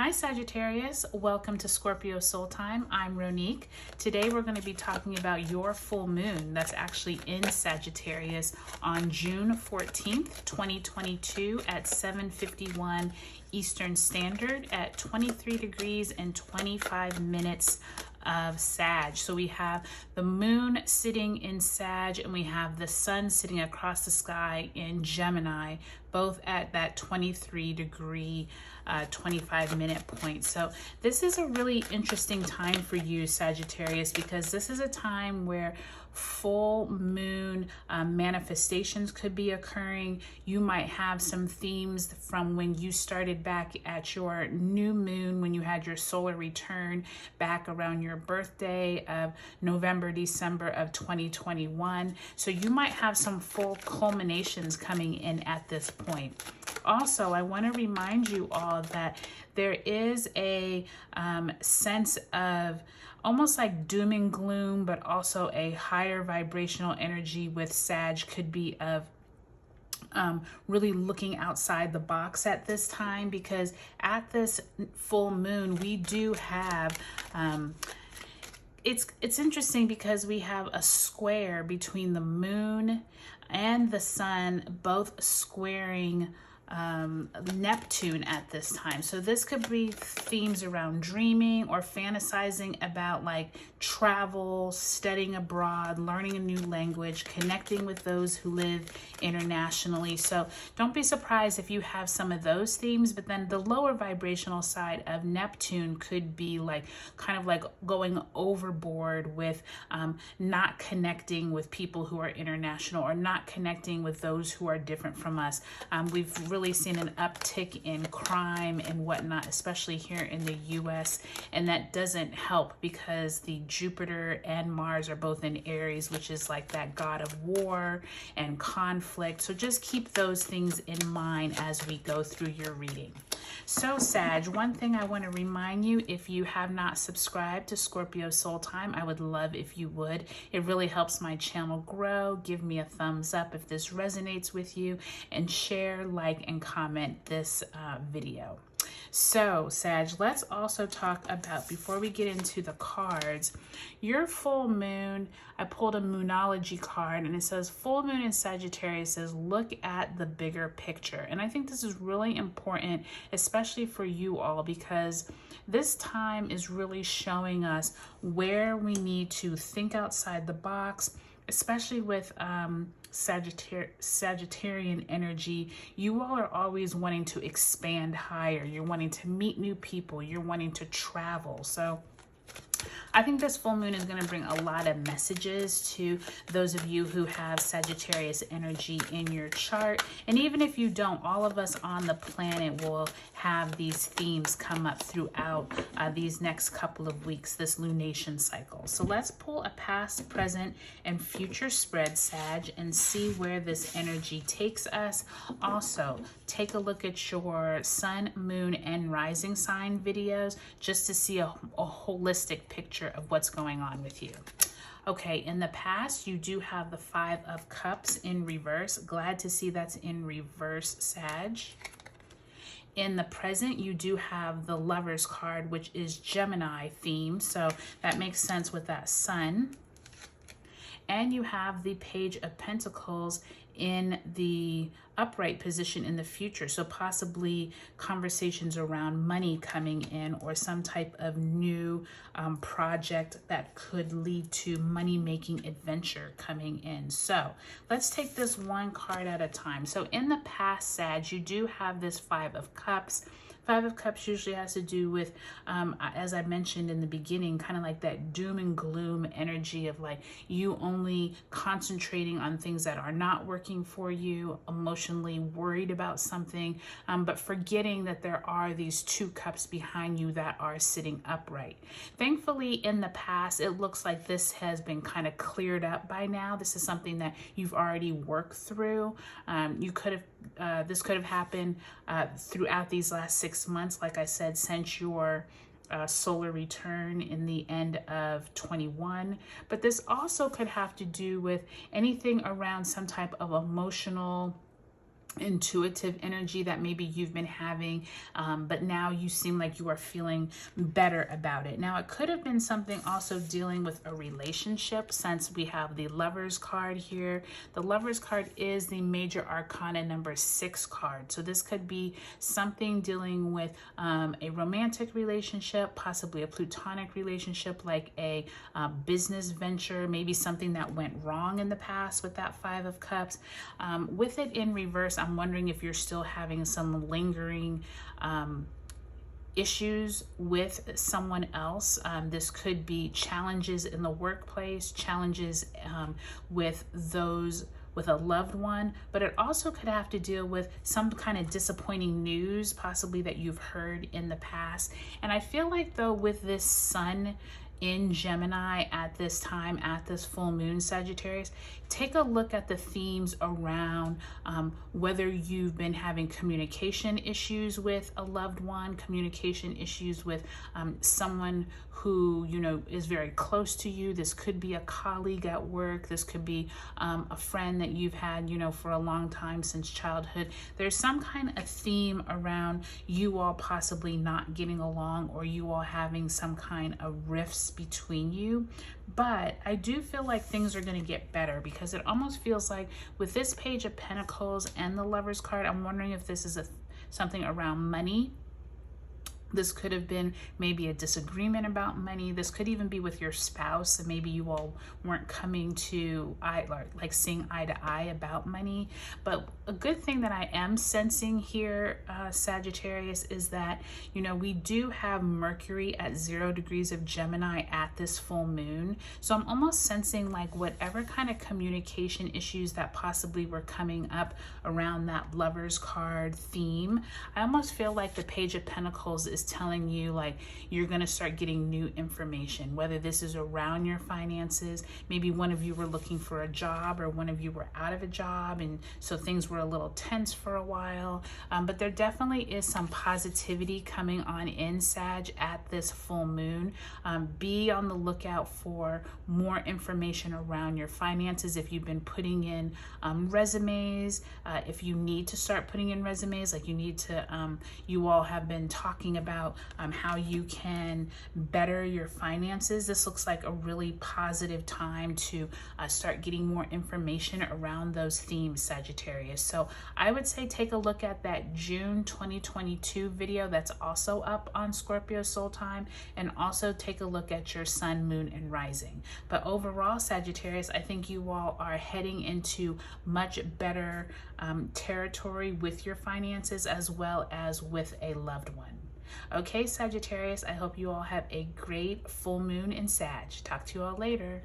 Hi Sagittarius, welcome to Scorpio Soul Time. I'm Ronique. Today we're going to be talking about your full moon that's actually in Sagittarius on June 14th, 2022 at 7:51 Eastern Standard at 23 degrees and 25 minutes of Sag. So we have the moon sitting in Sag and we have the sun sitting across the sky in Gemini, both at that 23 degree 25-minute point. So this is a really interesting time for you, Sagittarius, because this is a time where full moon manifestations could be occurring. You might have some themes from when you started back at your new moon, when you had your solar return back around your birthday of November, December of 2021. So you might have some full culminations coming in at this point. Also, I want to remind you all that there is a sense of almost like doom and gloom, but also a higher vibrational energy with Sag could be of really looking outside the box at this time, because at this full moon, we do have it's interesting because we have a square between the moon and the sun, both squaring Neptune at this time. So this could be themes around dreaming or fantasizing about like travel, studying abroad, learning a new language, connecting with those who live internationally. So don't be surprised if you have some of those themes, but then the lower vibrational side of Neptune could be like kind of like going overboard with not connecting with people who are international or not connecting with those who are different from us. We've really seen an uptick in crime and whatnot, especially here in the US, and that doesn't help because the Jupiter and Mars are both in Aries, which is like that god of war and conflict. So just keep those things in mind as we go through your reading. So Sag, one thing I want to remind you, if you have not subscribed to Scorpio Soul Time, I would love if you would. It really helps my channel grow. Give me a thumbs up if this resonates with you, and share, like, and comment this video. So Sag, let's also talk about, before we get into the cards, your full moon. I pulled a moonology card and it says full moon in Sagittarius says look at the bigger picture. And I think this is really important, especially for you all, because this time is really showing us where we need to think outside the box, especially with Sagittarian energy. You all are always wanting to expand higher. You're wanting to meet new people. You're wanting to travel. So I think this full moon is going to bring a lot of messages to those of you who have Sagittarius energy in your chart. And even if you don't, all of us on the planet will have these themes come up throughout these next couple of weeks, this lunation cycle. So let's pull a past, present, and future spread, Sag, and see where this energy takes us. Also, take a look at your sun, moon, and rising sign videos just to see a holistic picture of what's going on with you. Okay, in the past, you do have the 5 of Cups in reverse. Glad to see that's in reverse, Sag. In the present, you do have the Lovers card, which is Gemini themed, so that makes sense with that sun. And you have the Page of Pentacles in the upright position in the future. So possibly conversations around money coming in, or some type of new project that could lead to money-making adventure coming in. So let's take this one card at a time. So in the past, Sag, you do have this 5 of Cups. 5 of Cups usually has to do with, as I mentioned in the beginning, kind of like that doom and gloom energy of like you only concentrating on things that are not working for you, emotionally worried about something, but forgetting that there are these 2 cups behind you that are sitting upright. Thankfully, in the past, it looks like this has been kind of cleared up by now. This is something that you've already worked through. This could have happened throughout these last 6 months, like I said, since your solar return in the end of 21. But this also could have to do with anything around some type of emotional intuitive energy that maybe you've been having, but now you seem like you are feeling better about it. Now, it could have been something also dealing with a relationship, since we have the Lovers card here. The Lovers card is the major arcana number 6 card. So this could be something dealing with a romantic relationship, possibly a platonic relationship, like a business venture, maybe something that went wrong in the past with that 5 of Cups. With it in reverse, I'm wondering if you're still having some lingering issues with someone else. This could be challenges in the workplace, challenges with a loved one, but it also could have to deal with some kind of disappointing news, possibly that you've heard in the past. And I feel like, though, with this sun in Gemini at this time, at this full moon, Sagittarius, take a look at the themes around whether you've been having communication issues with a loved one, communication issues with someone who, you know, is very close to you. This could be a colleague at work. This could be a friend that you've had, you know, for a long time, since childhood. There's some kind of theme around you all possibly not getting along, or you all having some kind of rifts between you. But I do feel like things are going to get better, because it almost feels like with this Page of Pentacles and the Lovers card, I'm wondering if this is something around money. This could have been maybe a disagreement about money. This could even be with your spouse, and maybe you all weren't coming to like seeing eye to eye about money. But a good thing that I am sensing here, Sagittarius, is that, you know, we do have Mercury at 0 degrees of Gemini at this full moon. So I'm almost sensing like whatever kind of communication issues that possibly were coming up around that Lovers card theme, I almost feel like the Page of Pentacles is telling you like you're going to start getting new information, whether this is around your finances. Maybe one of you were looking for a job, or one of you were out of a job, and so things were a little tense for a while. But there definitely is some positivity coming on in, Sag, at this full moon. Be on the lookout for more information around your finances. If you've been putting in resumes, if you need to start putting in resumes, like you need to, you all have been talking about how you can better your finances. This looks like a really positive time to start getting more information around those themes, Sagittarius. So I would say take a look at that June 2022 video that's also up on Scorpio Soul Time, and also take a look at your sun, moon, and rising. But overall, Sagittarius, I think you all are heading into much better territory with your finances, as well as with a loved one. Okay, Sagittarius, I hope you all have a great full moon in Sag. Talk to you all later.